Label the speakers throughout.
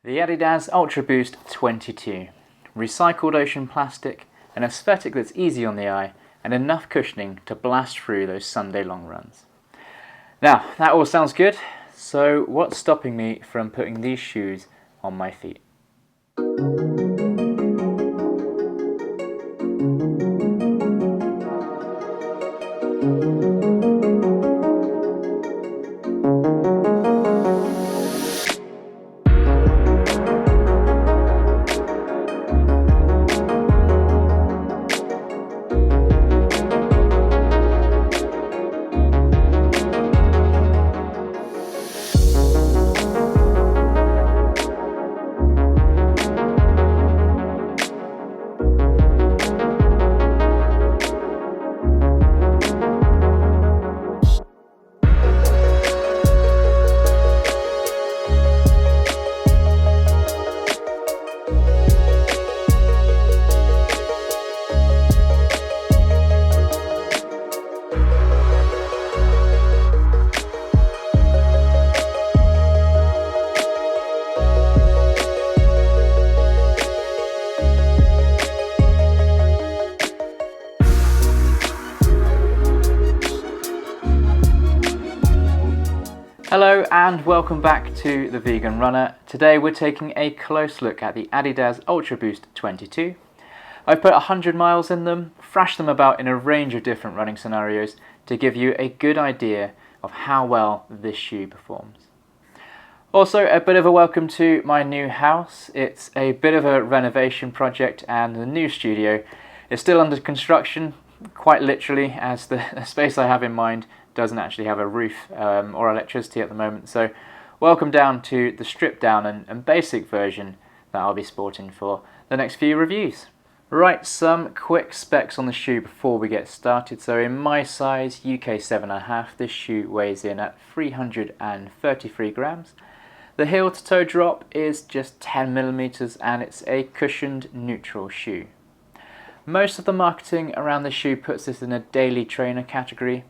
Speaker 1: The Adidas UltraBoost 22. Recycled ocean plastic, an aesthetic that's easy on the eye, and enough cushioning to blast through those Sunday long runs. Now, that all sounds good, so what's stopping me from putting these shoes on my feet? Hello and welcome back to The Vegan Runner. Today we're taking a close look at the Adidas UltraBoost 22. I've put 100 miles in them, thrashed them about in a range of different running scenarios to give you a good idea of how well this shoe performs. Also, a bit of a welcome to my new house. It's a bit of a renovation project and the new studio is still under construction, quite literally, as the space I have in mind doesn't actually have a roof or electricity at the moment. So welcome down to the stripped down and basic version that I'll be sporting for the next few reviews. Right, some quick specs on the shoe before we get started. So in my size, UK 7.5, this shoe weighs in at 333 grams. The heel to toe drop is just 10 millimeters and it's a cushioned neutral shoe. Most of the marketing around the shoe puts this in a daily trainer category.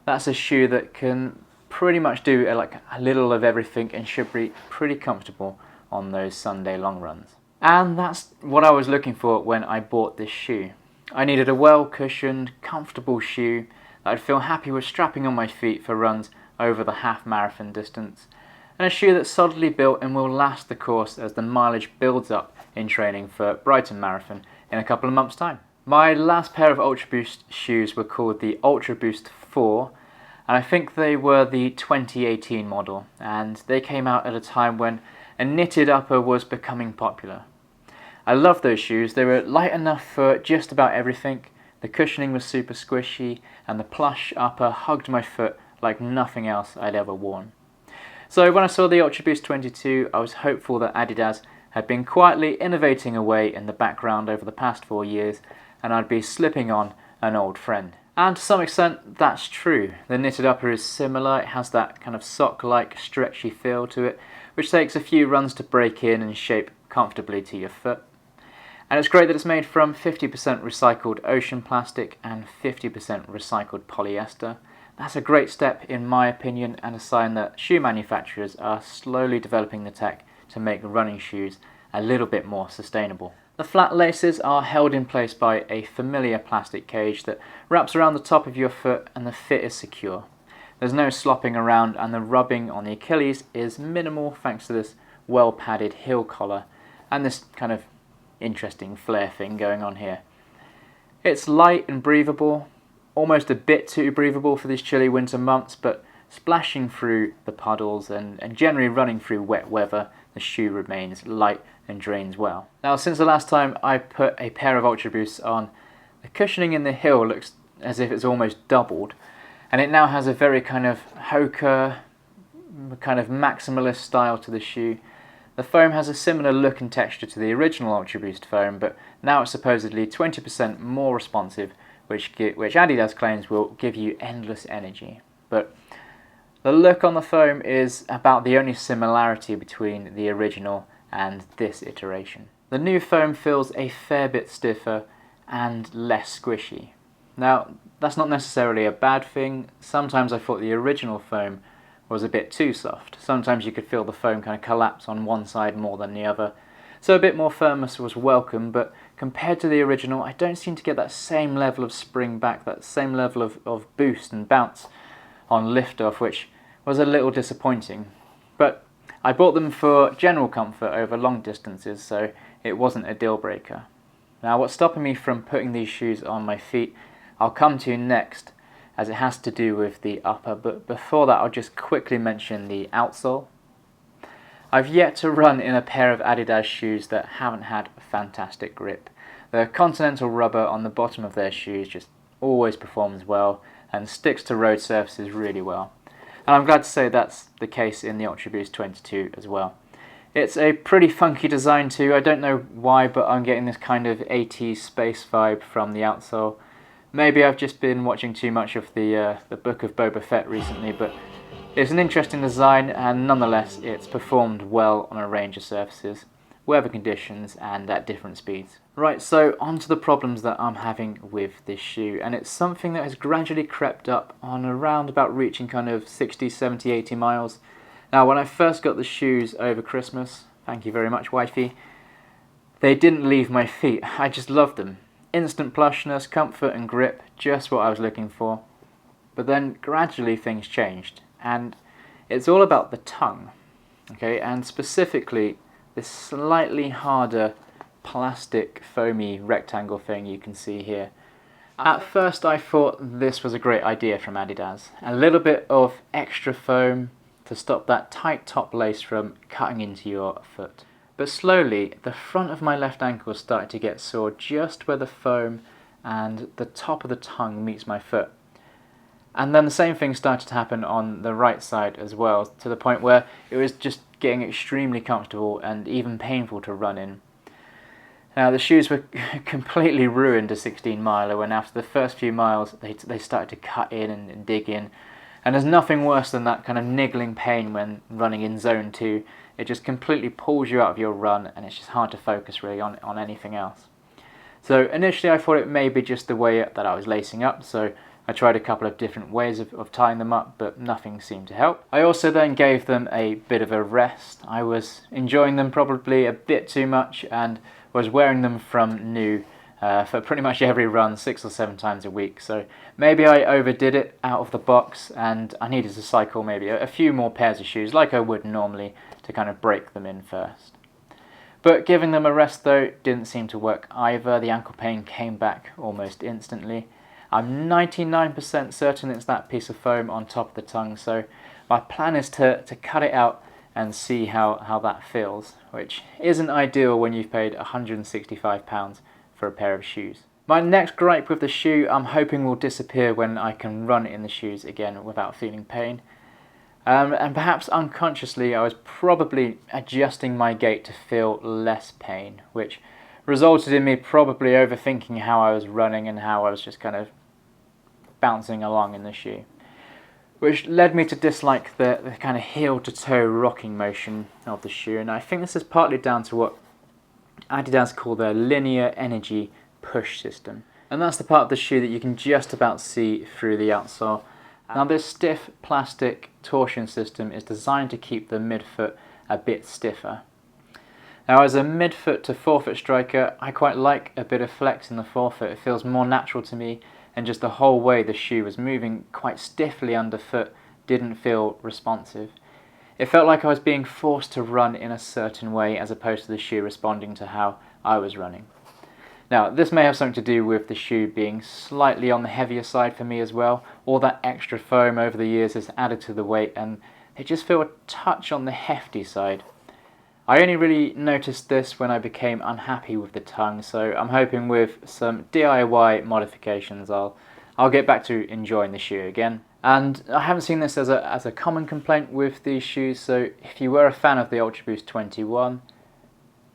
Speaker 1: That's a shoe that can pretty much do like a little of everything and should be pretty comfortable on those Sunday long runs. And that's what I was looking for when I bought this shoe. I needed a well-cushioned, comfortable shoe that I'd feel happy with strapping on my feet for runs over the half marathon distance, and a shoe that's solidly built and will last the course as the mileage builds up in training for Brighton Marathon in a couple of months' time. My last pair of UltraBoost shoes were called the UltraBoost 4, and I think they were the 2018 model, and they came out at a time when a knitted upper was becoming popular. I love those shoes. They were light enough for just about everything, the cushioning was super squishy, and the plush upper hugged my foot like nothing else I'd ever worn. So when I saw the UltraBoost 22, I was hopeful that Adidas had been quietly innovating away in the background over the past 4 years, and I'd be slipping on an old friend. And to some extent, that's true. The knitted upper is similar. It has that kind of sock-like stretchy feel to it, which takes a few runs to break in and shape comfortably to your foot. And it's great that it's made from 50% recycled ocean plastic and 50% recycled polyester. That's a great step in my opinion, and a sign that shoe manufacturers are slowly developing the tech to make running shoes a little bit more sustainable. The flat laces are held in place by a familiar plastic cage that wraps around the top of your foot, and the fit is secure. There's no slopping around, and the rubbing on the Achilles is minimal thanks to this well padded heel collar and this kind of interesting flare thing going on here. It's light and breathable, almost a bit too breathable for these chilly winter months, but splashing through the puddles and generally running through wet weather, the shoe remains light and drains well. Now, since the last time I put a pair of UltraBoosts on, the cushioning in the heel looks as if it's almost doubled, and it now has a very kind of Hoka, kind of maximalist style to the shoe. The foam has a similar look and texture to the original UltraBoost foam, but now it's supposedly 20% more responsive, which Adidas claims will give you endless energy. But the look on the foam is about the only similarity between the original and this iteration. The new foam feels a fair bit stiffer and less squishy. Now, that's not necessarily a bad thing. Sometimes I thought the original foam was a bit too soft. Sometimes you could feel the foam kind of collapse on one side more than the other. So a bit more firmness was welcome, but compared to the original, I don't seem to get that same level of spring back, that same level of boost and bounce on liftoff, which was a little disappointing. But I bought them for general comfort over long distances, so it wasn't a deal breaker. Now, what's stopping me from putting these shoes on my feet, I'll come to next, as it has to do with the upper, but before that I'll just quickly mention the outsole. I've yet to run in a pair of Adidas shoes that haven't had fantastic grip. The continental rubber on the bottom of their shoes just always performs well and sticks to road surfaces really well. And I'm glad to say that's the case in the UltraBoost 22 as well. It's a pretty funky design too. I don't know why, but I'm getting this kind of 80s space vibe from the outsole. Maybe I've just been watching too much of the Book of Boba Fett recently, but it's an interesting design, and nonetheless it's performed well on a range of surfaces, weather conditions and at different speeds. Right, so on to the problems that I'm having with this shoe, and it's something that has gradually crept up on around about reaching kind of 60, 70, 80 miles. Now, when I first got the shoes over Christmas, thank you very much wifey, they didn't leave my feet. I just loved them. Instant plushness, comfort and grip, just what I was looking for. But then gradually things changed, and it's all about the tongue, okay, and specifically this slightly harder plastic foamy rectangle thing you can see here. At first I thought this was a great idea from Adidas. A little bit of extra foam to stop that tight top lace from cutting into your foot. But slowly the front of my left ankle started to get sore just where the foam and the top of the tongue meets my foot. And then the same thing started to happen on the right side as well, to the point where it was just getting extremely comfortable and even painful to run in. Now the shoes were completely ruined a 16-miler when after the first few miles they started to cut in and dig in. And there's nothing worse than that kind of niggling pain when running in zone 2. It just completely pulls you out of your run and it's just hard to focus really on anything else. So initially I thought it may be just the way that I was lacing up, so I tried a couple of different ways of tying them up, but nothing seemed to help. I also then gave them a bit of a rest. I was enjoying them probably a bit too much and was wearing them from new for pretty much every run, 6 or 7 times a week. So maybe I overdid it out of the box and I needed to cycle maybe a few more pairs of shoes like I would normally to kind of break them in first. But giving them a rest though didn't seem to work either. The ankle pain came back almost instantly. I'm 99% certain it's that piece of foam on top of the tongue, so my plan is to cut it out and see how that feels, which isn't ideal when you've paid £165 for a pair of shoes. My next gripe with the shoe I'm hoping will disappear when I can run in the shoes again without feeling pain. And perhaps unconsciously I was probably adjusting my gait to feel less pain, which resulted in me probably overthinking how I was running and how I was just kind of bouncing along in the shoe, which led me to dislike the kind of heel to toe rocking motion of the shoe. And I think this is partly down to what Adidas call their linear energy push system, and that's the part of the shoe that you can just about see through the outsole. Now this stiff plastic torsion system is designed to keep the midfoot a bit stiffer. Now as a midfoot to forefoot striker, I quite like a bit of flex in the forefoot. It feels more natural to me, and just the whole way the shoe was moving quite stiffly underfoot didn't feel responsive. It felt like I was being forced to run in a certain way as opposed to the shoe responding to how I was running. Now this may have something to do with the shoe being slightly on the heavier side for me as well. All that extra foam over the years has added to the weight and they just feel a touch on the hefty side. I only really noticed this when I became unhappy with the tongue, so I'm hoping with some DIY modifications I'll get back to enjoying the shoe again. And I haven't seen this as a common complaint with these shoes, so if you were a fan of the UltraBoost 21,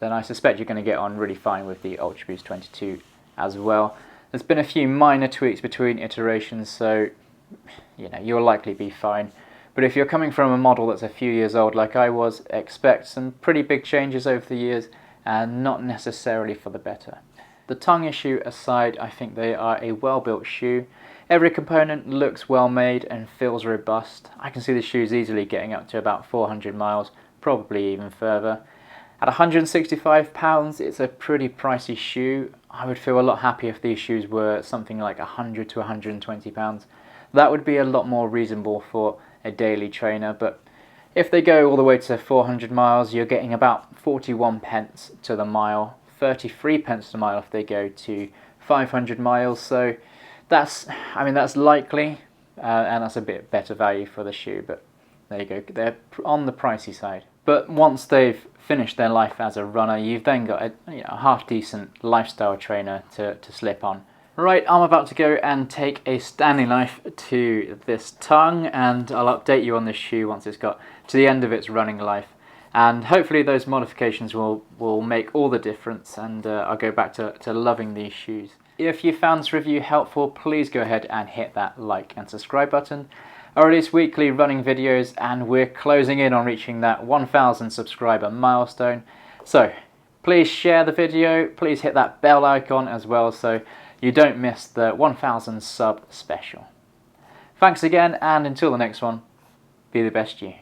Speaker 1: then I suspect you're going to get on really fine with the UltraBoost 22 as well. There's been a few minor tweaks between iterations, so you'll likely be fine. But if you're coming from a model that's a few years old like I was, expect some pretty big changes over the years and not necessarily for the better. The tongue issue aside, I think they are a well-built shoe. Every component looks well made and feels robust. I can see the shoes easily getting up to about 400 miles, probably even further. At £165, it's a pretty pricey shoe. I would feel a lot happier if these shoes were something like £100 to £120. That would be a lot more reasonable for a daily trainer, but if they go all the way to 400 miles, you're getting about 41 pence to the mile, 33 pence to the mile if they go to 500 miles. So that's likely, and that's a bit better value for the shoe, but there you go, they're on the pricey side. But once they've finished their life as a runner, you've then got a half-decent lifestyle trainer to slip on. Right, I'm about to go and take a standing knife to this tongue, and I'll update you on this shoe once it's got to the end of its running life. And hopefully those modifications will make all the difference, and I'll go back to loving these shoes. If you found this review helpful, please go ahead and hit that like and subscribe button. I release weekly running videos, and we're closing in on reaching that 1,000 subscriber milestone. So please share the video, please hit that bell icon as well so you don't miss the 1,000 sub special. Thanks again, and until the next one, be the best you.